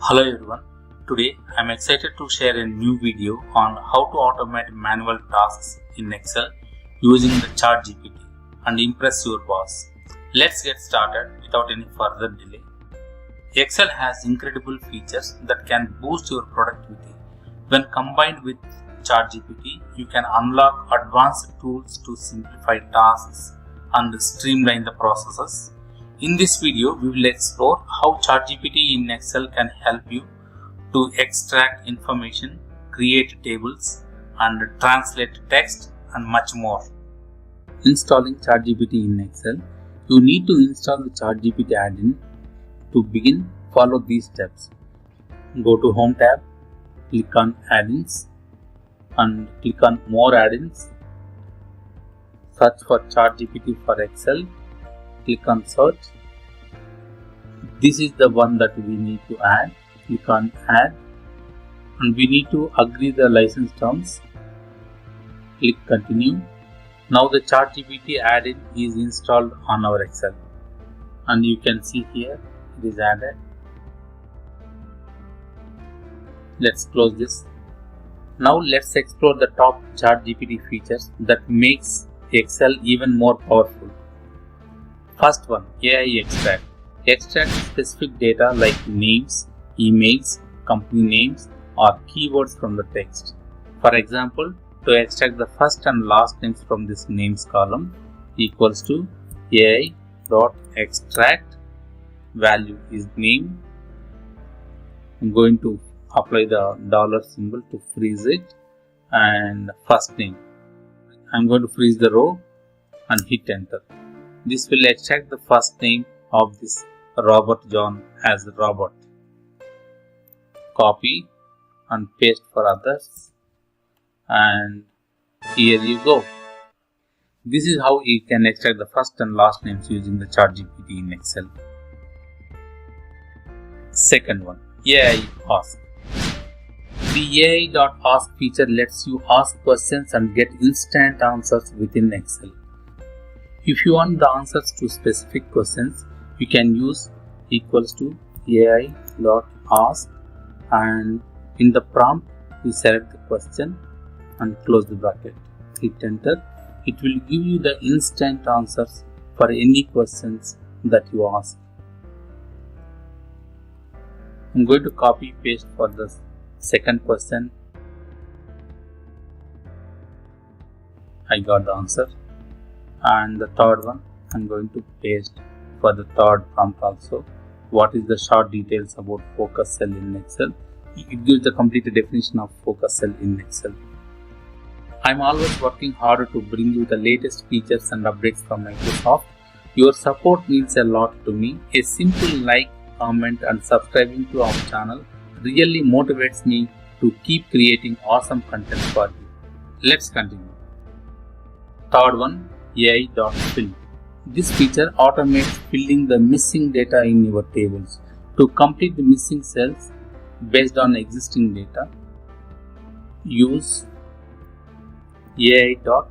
Hello everyone, today I am excited to share a new video on how to automate manual tasks in Excel using the ChatGPT and impress your boss. Let's get started without any further delay. Excel has incredible features that can boost your productivity. When combined with ChatGPT, you can unlock advanced tools to simplify tasks and streamline the processes. In this video, we will explore how ChatGPT in Excel can help you to extract information, create tables, and translate text and much more. Installing ChatGPT in Excel, you need to install the ChatGPT add-in. To begin, follow these steps. Go to Home tab, click on Add-ins and click on More Add-ins. Search for ChatGPT for Excel. Click on Search. This is the one that we need to add. Click on Add and we need to agree the license terms. Click Continue. Now the ChatGPT add-in is installed on our Excel and you can see here it is added. Let's close this. Now let's explore the top ChatGPT features that makes Excel even more powerful. First one, AI.EXTRACT. Extract specific data like names, emails, company names or keywords from the text. For example, to extract the first and last names from this names column equals to AI.extract, value is name. I'm going to apply the dollar symbol to freeze it and first name. I'm going to freeze the row and hit enter. This will extract the first name of this Robert John as Robert. Copy and paste for others and here you go. This is how you can extract the first and last names using the ChatGPT in Excel. Second one, AI.ASK. The AI.ASK feature lets you ask questions and get instant answers within Excel. If you want the answers to specific questions, you can use equals to AI.ASK and in the prompt you select the question and close the bracket. Hit enter. It will give you the instant answers for any questions that you ask. I'm going to copy paste for the second question. I got the answer. And the third one, I'm going to paste for the third prompt also. What is the short details about focus cell in Excel? It gives the complete definition of focus cell in Excel. I'm always working harder to bring you the latest features and updates from Microsoft. Your support means a lot to me. A simple like, comment and subscribing to our channel really motivates me to keep creating awesome content for you. Let's continue. Third one, AI.FILL. This feature automates filling the missing data in your tables. To complete the missing cells based on existing data, use AI.FILL.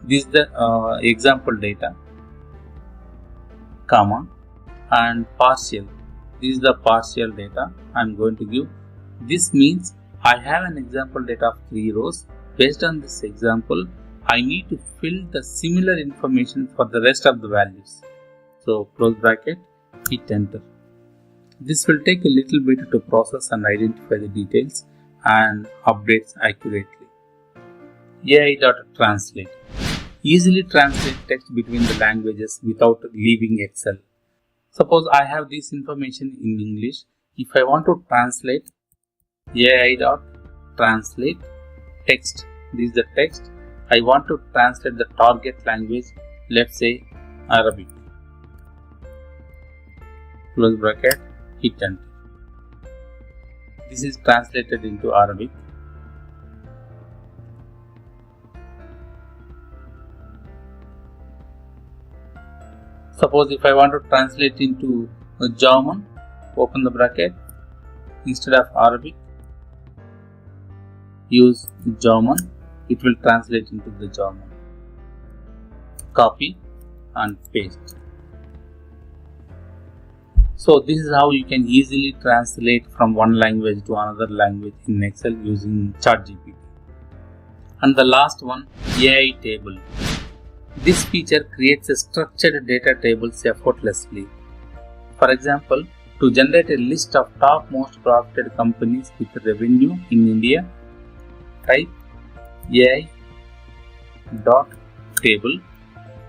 This is the example data, comma and partial. This is the partial data I'm going to give. This means I have an example data of 3 rows. Based on this example, I need to fill the similar information for the rest of the values. So close bracket, hit enter. This will take a little bit to process and identify the details and updates accurately. AI.TRANSLATE. Easily translate text between the languages without leaving Excel. Suppose I have this information in English. If I want to translate, AI.TRANSLATE text. This is the text. I want to translate the target language, let's say Arabic. Close bracket, hit enter. This is translated into Arabic. Suppose if I want to translate into German, open the bracket, instead of Arabic, use German. It will translate into the German. Copy and paste. So this is how you can easily translate from one language to another language in Excel using ChatGPT. And the last one, AI.TABLE. This feature creates a structured data tables effortlessly. For example, to generate a list of top most profited companies with revenue in India, type AI.TABLE,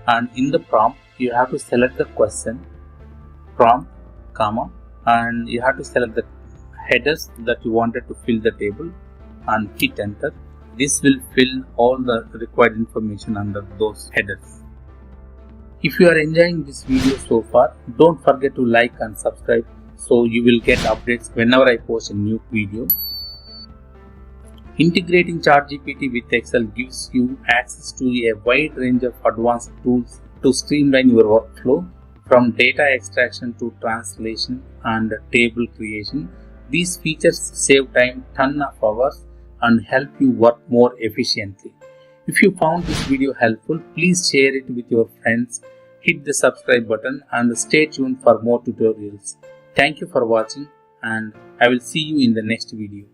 and in the prompt you have to select the question, prompt, comma, and you have to select the headers that you wanted to fill the table and hit enter. This will fill all the required information under those headers. If you are enjoying this video so far, don't forget to like and subscribe so you will get updates whenever I post a new video. Integrating ChatGPT with Excel gives you access to a wide range of advanced tools to streamline your workflow, from data extraction to translation and table creation. These features save time ton of hours and help you work more efficiently. If you found this video helpful, please share it with your friends, hit the subscribe button and stay tuned for more tutorials. Thank you for watching and I will see you in the next video.